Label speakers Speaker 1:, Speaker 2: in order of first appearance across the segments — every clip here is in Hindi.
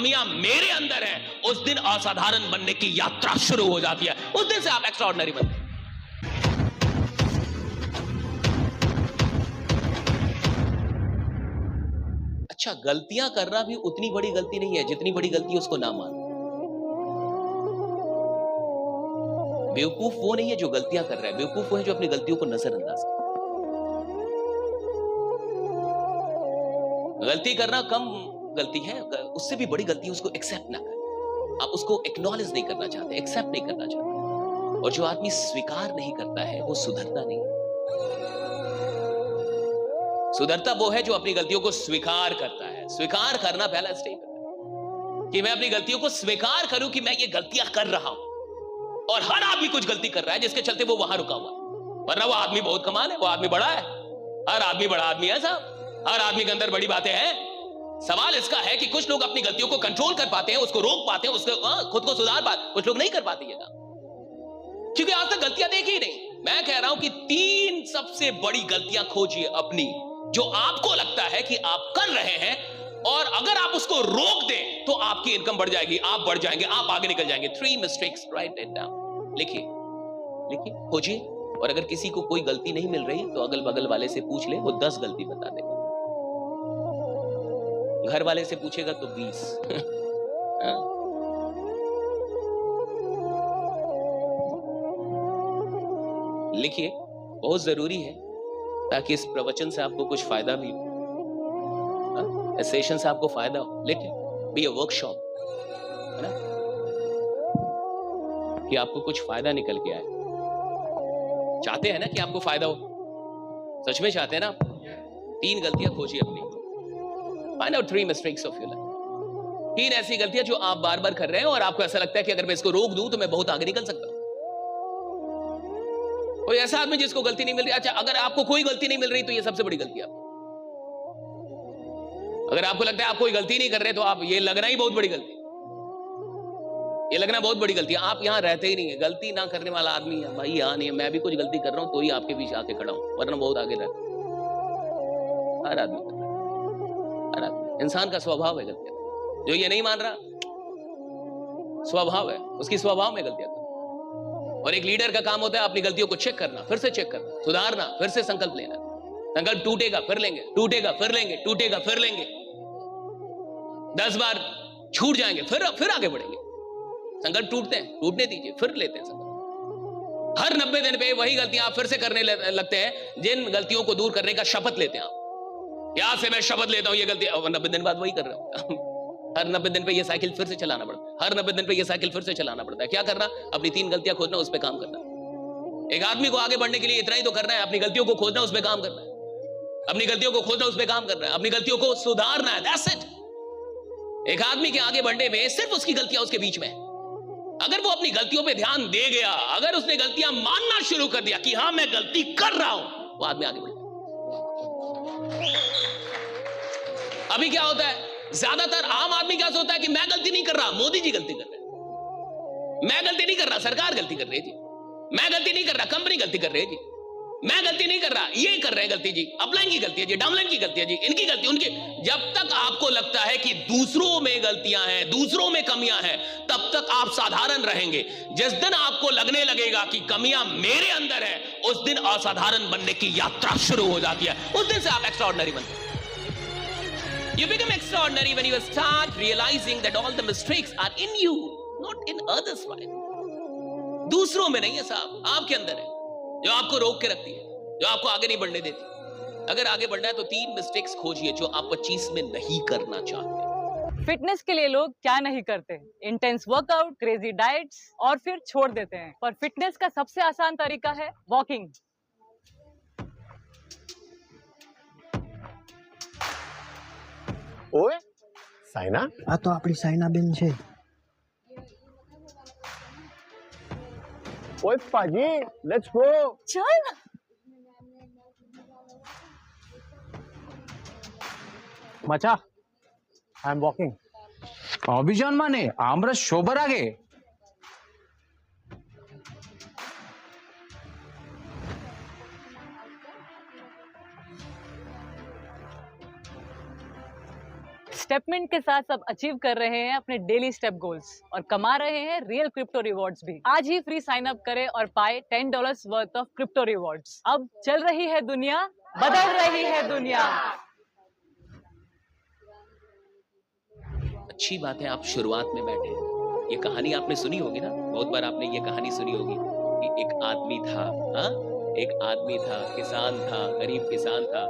Speaker 1: कमियां मेरे अंदर है, उस दिन असाधारण बनने की यात्रा शुरू हो जाती है। उस दिन से आप एक्स्ट्रा ऑर्डिनरी बनते हैं। अच्छा, गलतियां करना भी उतनी बड़ी गलती नहीं है जितनी बड़ी गलती उसको ना मानो। बेवकूफ वो नहीं है जो गलतियां कर रहा है, बेवकूफ वो है जो अपनी गलतियों को नजरअंदाज कर। गलती करना कम गलती है, उससे भी बड़ी गलती है उसको एक्सेप्ट ना करना। आप उसको एक्नॉलेज नहीं करना चाहते, एक्सेप्ट नहीं करना चाहते। और जो आदमी स्वीकार नहीं करता है वो सुधरता नहीं। सुधरता वो है जो अपनी गलतियों को स्वीकार करता है। स्वीकार करना पहला स्टेप है कि मैं अपनी गलतियों को स्वीकार करूं कि मैं ये गलतियां कर रहा हूं। और हर आदमी कुछ गलती कर रहा है जिसके चलते वो वहां रुका हुआ है। वरना वो आदमी बहुत कमाल है, वो आदमी बड़ा है। हर आदमी बड़ा आदमी है साहब, हर आदमी के अंदर बड़ी बातें हैं। सवाल इसका है कि कुछ लोग अपनी गलतियों को कंट्रोल कर पाते हैं, उसको रोक पाते हैं, उसको खुद को सुधार पाते, कुछ लोग नहीं कर पाते ये काम, क्योंकि आज तक गलतियां देखी ही नहीं। मैं कह रहा हूं कि 3 सबसे बड़ी गलतियां खोजिए अपनी, जो आपको लगता है कि आप कर रहे हैं, और अगर आप उसको रोक दें तो आपकी इनकम बढ़ जाएगी, आप बढ़ जाएंगे, आप आगे निकल जाएंगे। 3 मिस्टेक्स, राइट इट डाउन, लिखिए लिखिए, खोजिए। और अगर किसी को कोई गलती नहीं मिल रही तो अगल बगल वाले से पूछ ले, वो 10 गलती बता देगा। घर वाले से पूछेगा तो 20। लिखिए, बहुत जरूरी है ताकि इस प्रवचन से आपको कुछ फायदा भी हो, इस सेशन से आपको फायदा हो। लिखिए, बी अ वर्कशॉप, है ना, कि आपको कुछ फायदा निकल के आए। चाहते हैं ना कि आपको फायदा हो, सच में चाहते हैं ना? 3 गलतियां खोजिए अपनी। Find out 3 mistakes of your life. 3 ऐसी गलतियां जो आप बार बार कर रहे हैं और आपको ऐसा लगता है कि अगर मैं इसको रोक दूं तो मैं बहुत आगे निकल सकता हूं। कोई ऐसा आदमी जिसको गलती नहीं मिल रही, अच्छा अगर आपको कोई गलती नहीं मिल रही तो ये सबसे बड़ी गलती है। अगर आपको लगता है आप कोई गलती नहीं कर रहे तो आप, ये लगना ही बहुत बड़ी गलती, ये लगना बहुत बड़ी गलती है। आप यहां रहते ही नहीं है, गलती ना करने वाला आदमी है भाई यहां नहीं है। मैं भी कुछ गलती कर रहा हूं तो ही आपके बीच आके खड़ा हूं, वरना बहुत आगे रहता। हर आदमी कर रहा है, हर आदमी, इंसान का स्वभाव है गलतियां। जो ये नहीं मान रहा, स्वभाव है, उसकी स्वभाव में गलतियां करना। और एक लीडर का काम होता है अपनी गलतियों को चेक करना, फिर से चेक करना, सुधारना, फिर से संकल्प लेना। संकल्प टूटेगा फिर लेंगे, टूटेगा फिर लेंगे, टूटेगा फिर लेंगे, 10 बार छूट जाएंगे, फिर आगे बढ़ेंगे। संकल्प टूटते हैं, टूटने दीजिए, फिर लेते हैं संकल्प। हर 90 दिन पे वही गलतियां आप फिर से करने लगते हैं। जिन गलतियों को दूर करने का शपथ लेते हैं आप, यहां से मैं शपथ लेता हूं ये गलती, 90 दिन बाद वही कर रहा हूं। हर 90 दिन पे ये साइकिल फिर से चलाना पड़ता है, हर 90 दिन पे ये साइकिल फिर से चलाना पड़ता है। क्या करना? अपनी 3 गलतियां खोजना, उस पर काम करना। एक आदमी को आगे बढ़ने के लिए इतना ही तो करना है, अपनी गलतियों को खोजना, उस पर काम करना है। अपनी गलतियों को खोजना, उस पर काम करना है, अपनी गलतियों को सुधारना है, दैट्स इट। एक आदमी के आगे बढ़ने में सिर्फ उसकी गलतियां उसके बीच में है। अगर वो अपनी गलतियों पे ध्यान दे गया, अगर उसने गलतियां मानना शुरू कर दिया कि हां मैं गलती कर रहा हूं, वो आदमी आगे बढ़ गया। अभी क्या होता है, ज्यादातर आम आदमी क्या सोचता है कि मैं गलती नहीं कर रहा, मोदी जी गलती कर रहे हैं। मैं गलती नहीं कर रहा, सरकार गलती कर रही है जी। मैं गलती नहीं कर रहा, कंपनी गलती कर रही है जी। मैं गलती नहीं कर रहा, ये कर रहे हैं गलती जी, अपलाइन की गलती है जी, डाउनलाइन की गलती है जी, इनकी गलती, उनकी। जब तक आपको लगता है कि दूसरों में गलतियां हैं, दूसरों में कमियां हैं, तब तक आप साधारण रहेंगे। जिस दिन आपको लगने लगेगा कि कमियां मेरे अंदर है, उस दिन असाधारण बनने की यात्रा शुरू हो जाती है। उस दिन से आप एक्स्ट्रा ऑर्डिनरी बनते हैं। You become extraordinary when you start realizing that all the mistakes are in you, not in others' life. दूसरों में नहीं है साहब, आपके अंदर है, जो आपको रोक के रखती है, जो आपको आगे नहीं बढ़ने देती। अगर आगे बढ़ना है तो 3 मिस्टेक्स खोजिए जो आप 25 में नहीं करना चाहते।
Speaker 2: फिटनेस के लिए लोग क्या नहीं करते, इंटेंस वर्कआउट, क्रेजी डाइट्स और फिर छोड़ देते हैं। पर फिटनेस का सबसे आसान तरीका है वॉकिंग।
Speaker 3: ओए साइना,
Speaker 4: આ તો આપણી સાયનાબેન છે.
Speaker 3: ओए पाजी, लेट्स गो.
Speaker 2: चल
Speaker 3: मचा, आई एम वॉकिंग.
Speaker 5: অভিযান মানে আমরা সবার আগে।
Speaker 2: स्टेपमिंट के साथ सब अचीव कर रहे हैं अपने डेली स्टेप गोल्स और कमा रहे हैं रियल क्रिप्टो रिवॉर्ड्स भी। आज ही फ्री साइन अप करें और पाए $10 वर्थ ऑफ क्रिप्टो रिवॉर्ड्स। अब चल रही है दुनिया, बदल रही है दुनिया।
Speaker 1: अच्छी बात है आप शुरुआत में बैठे। ये कहानी आपने सुनी होगी ना, बहुत बार आपने ये कहानी सुनी होगी कि एक आदमी था, एक आदमी था, किसान था, गरीब किसान था,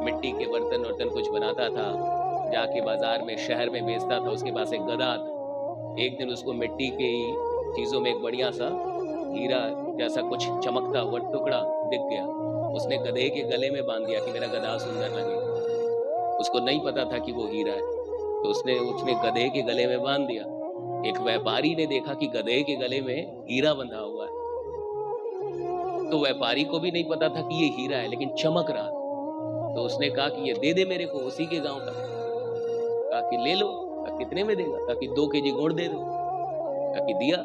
Speaker 1: मिट्टी के बर्तन वर्तन कुछ बनाता था, जाके बाजार में शहर में बेचता था। उसके पास एक गधा था। एक दिन उसको मिट्टी की चीजों में एक बढ़िया सा हीरा जैसा कुछ चमकता हुआ टुकड़ा दिख गया। उसने गधे के गले में बांध दिया कि मेरा गधा सुंदर लगे। उसको नहीं पता था कि वो हीरा है, तो उसने गधे के गले में बांध दिया। एक व्यापारी ने देखा कि गधे के गले में हीरा बंधा हुआ है, तो व्यापारी को भी नहीं पता था कि ये हीरा है, लेकिन चमक रहा था। तो उसने कहा कि ये दे दे मेरे को, उसी के गांव का। कहा कि ले लो। कहा कितने में देगा? कहा कि 2 केजी गुड़ दे दो। कहा कि दिया।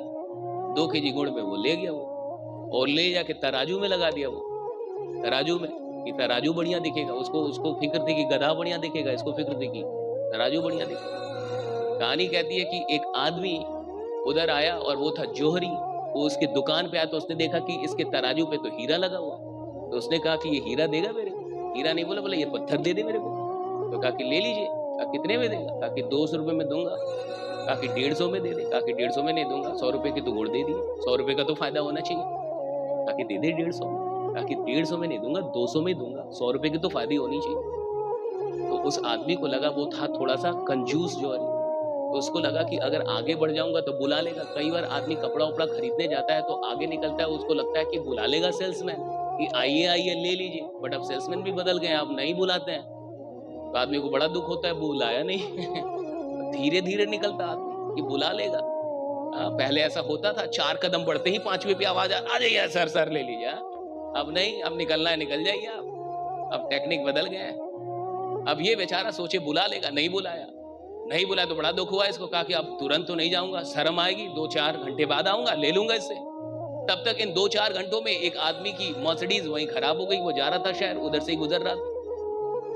Speaker 1: 2 केजी गुड़ में वो ले गया वो, और ले जाके तराजू में लगा दिया। वो तराजू में कि तराजू बढ़िया दिखेगा। उसको फिक्र थी कि गधा बढ़िया दिखेगा, इसको फिक्र थी कि तराजू बढ़िया दिखेगा। कहानी कहती है कि एक आदमी उधर आया और वो था जौहरी। वो उसकी दुकान पे आया तो उसने देखा कि इसके तराजू पे तो हीरा लगा हुआ। तो उसने कहा कि ये हीरा देगा मेरे को? हीरा नहीं बोला, बोला ये पत्थर दे दे मेरे को। तो कहा कि ले लीजिए। कहा कितने में देगा? कहा कि 200 रुपये में दूंगा। कहा कि 150 में दे दे। कहा कि 150 में नहीं दूंगा, 100 रुपये की तो गुड़ दे दिए, 100 रुपये का तो फायदा होना चाहिए। कहा कि दे दे 150। कहा कि 150 में नहीं दूंगा, 200 में दूंगा, 100 रुपये की तो फायदा होनी चाहिए। तो उस आदमी को लगा, वो था थोड़ा सा कंजूस जौहरी, तो उसको लगा कि अगर आगे बढ़ जाऊंगा तो बुला लेगा। कई बार आदमी कपड़ा उपड़ा खरीदने जाता है तो आगे निकलता है, उसको लगता है कि बुला लेगा सेल्समैन कि आइए आइए ले लीजिए। बट अब सेल्समैन भी बदल गए, आप नहीं बुलाते हैं तो आदमी को बड़ा दुख होता है, बुलाया नहीं। धीरे धीरे निकलता आदमी कि बुला लेगा। पहले ऐसा होता था, 4 कदम बढ़ते ही 5वें पे आवाज आ जाइए, सर सर ले लीजिए। अब नहीं, अब निकलना है निकल जाइए आप। अब टेक्निक बदल गए हैं। अब ये बेचारा सोचे बुला लेगा, नहीं बुलाया। नहीं बुलाया तो बड़ा दुख हुआ इसको। कहा कि अब तुरंत तो नहीं जाऊंगा, शर्म आएगी, 2-4 घंटे बाद आऊंगा, ले लूंगा इससे। तब तक इन 2-4 घंटों में एक आदमी की मर्सिडीज वहीं खराब हो गई। वो जा रहा था शहर, उधर से ही गुजर रहा था।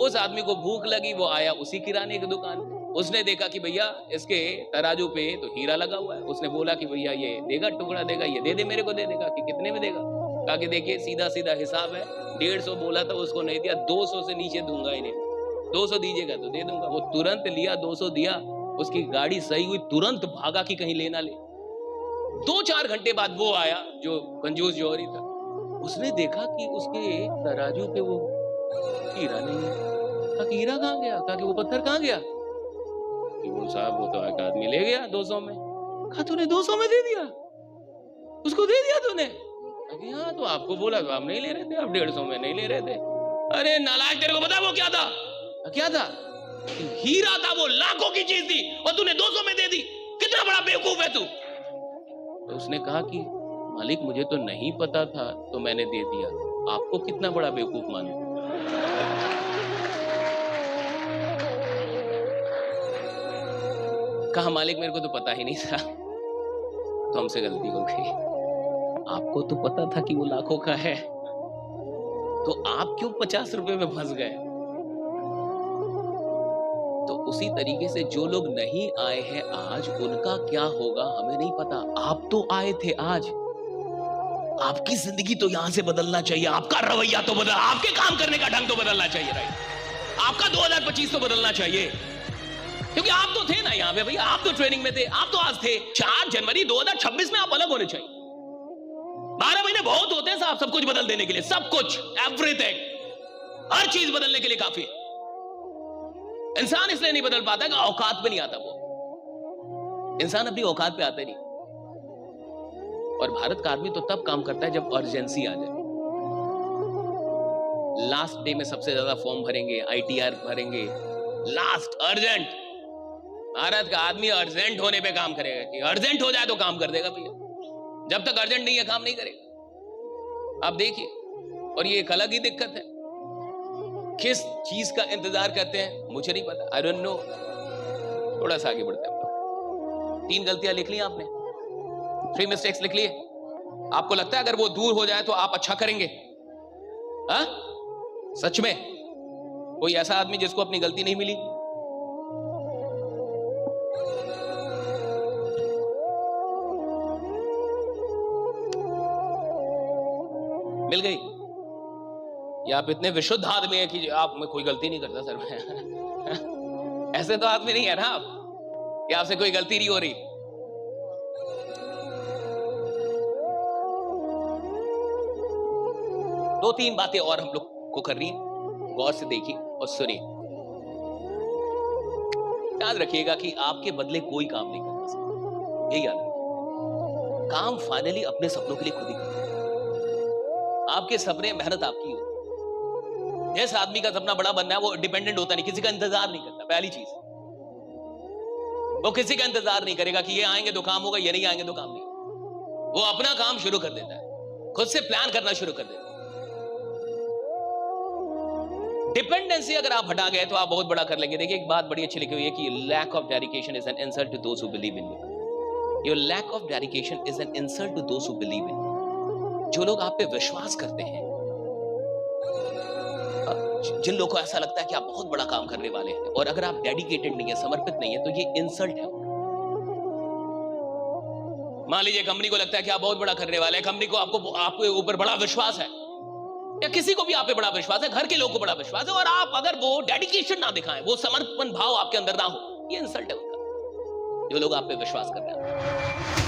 Speaker 1: उस आदमी को भूख लगी, वो आया उसी किराने की दुकान। उसने देखा कि भैया इसके तराजू पे तो हीरा लगा हुआ है। उसने बोला कि भैया ये देगा, टुकड़ा देगा, ये दे दे मेरे को, दे देगा। कि कितने में देगा? कहा कि देखिए सीधा सीधा हिसाब है, 150 बोला था, उसको नहीं दिया, 200 से नीचे दूंगा इन्हें। 200 दीजिएगा तो दे दूंगा। वो तुरंत लिया, 200 दिया। उसकी गाड़ी सही हुई, तुरंत भागा कि कहीं लेना ले। 2-4 घंटे बाद वो आया जो कंजूस जौहरी था। उसने देखा कि उसके तराजू पे वो हीरा नहीं है। कहा कि हीरा कहाँ गया? कहा कि वो पत्थर कहाँ गया? कि वो साहब वो तो एक आदमी ले गया 200 में। कहा तूने 200 में दे दिया? उसको दे दिया तूने? कहा कि हाँ, तो आपको बोला तो आप नहीं ले रहे थे, आप 150 में नहीं ले रहे थे। अरे नालायक, तेरे को पता वो क्या था? क्या था? हीरा था, वो लाखों की चीज थी और तूने 200 में दे दी। कितना बड़ा बेवकूफ है तू। तो उसने कहा कि मालिक मुझे तो नहीं पता था तो मैंने दे दिया, आपको कितना बड़ा बेवकूफ मानूं। कहा मालिक मेरे को तो पता ही नहीं था, तो हमसे गलती हो गई। आपको तो पता था कि वो लाखों का है, तो आप क्यों 50 रुपए में फंस गए? तो उसी तरीके से जो लोग नहीं आए हैं आज, उनका क्या होगा हमें नहीं पता। आप तो आए थे आज, आपकी जिंदगी तो यहां से बदलना चाहिए, आपका रवैया तो बदल, आपके काम करने का ढंग तो बदलना चाहिए, राइट? आपका 2025 तो बदलना चाहिए, क्योंकि आप तो थे ना यहां पे भैया, आप तो ट्रेनिंग में थे, आप तो आज थे। 4 जनवरी 2026 में आप अलग होने चाहिए। 12 महीने बहुत होते हैं साहब सब कुछ बदल देने के लिए, सब कुछ, एवरीथिंग, हर चीज बदलने के लिए काफी है। इंसान इसलिए नहीं बदल पाता कि औकात पे नहीं आता। वो इंसान अपनी औकात पे आता नहीं। और भारत का आदमी तो तब काम करता है जब अर्जेंसी आ जाए। लास्ट डे में सबसे ज्यादा फॉर्म भरेंगे, ITR भरेंगे, लास्ट अर्जेंट। भारत का आदमी अर्जेंट होने पे काम करेगा कि अर्जेंट हो जाए तो काम कर देगा भैया। जब तक अर्जेंट नहीं है काम नहीं करेगा। आप देखिए, और ये एक अलग ही दिक्कत है। किस चीज का इंतजार करते हैं मुझे नहीं पता, आई डोंट नो। थोड़ा सा आगे बढ़ते हैं। 3 गलतियां लिख ली आपने, 3 मिस्टेक्स लिख लिए। आपको लगता है अगर वो दूर हो जाए तो आप अच्छा करेंगे? सच में कोई ऐसा आदमी जिसको अपनी गलती नहीं मिली? मिल गई। या आप इतने विशुद्ध आदमी है कि आप में कोई गलती नहीं करता सर में ऐसे तो आदमी नहीं है ना आप कि आपसे कोई गलती नहीं हो रही। दो तीन बातें और हम लोग को करनी है, गौर से देखिए और सुनिए। याद रखिएगा कि आपके बदले कोई काम नहीं करता सर, यही याद रखिए। काम फाइनली अपने सपनों के लिए खुद ही करता। आपके सपने, मेहनत आपकी हो। जिस आदमी का सपना बड़ा बनना है वो डिपेंडेंट होता नहीं, किसी का इंतजार नहीं करता। पहली चीज, वो किसी का इंतजार नहीं करेगा कि ये आएंगे तो काम होगा, ये नहीं आएंगे तो काम नहीं होगा। वो अपना काम शुरू कर देता है, खुद से प्लान करना शुरू कर देता है। डिपेंडेंसी अगर आप हटा गए तो आप बहुत बड़ा कर लेंगे। देखिए एक बात बड़ी अच्छी लिखी हुई है कि lack of dedication is an insult to those who believe in you. Your lack of dedication is an insult to those who believe in you. जो लोग आप पे विश्वास करते हैं, जिन लोगों को ऐसा लगता है कि आप बहुत बड़ा काम करने वाले हैं और अगर आप डेडिकेटेड नहीं है, समर्पित नहीं है, तो ये इंसल्ट है। मान लीजिए कंपनी को लगता है कि आप बहुत बड़ा करने वाले हैं, कंपनी को आपके ऊपर बड़ा विश्वास है, या किसी को भी आप पे बड़ा विश्वास है, घर के लोगों को बड़ा विश्वास है, और आप अगर वो डेडिकेशन ना दिखाएं, वो समर्पण भाव आपके अंदर ना हो, ये इंसल्ट है उनका, जो लोग आप पे विश्वास कर रहे हैं।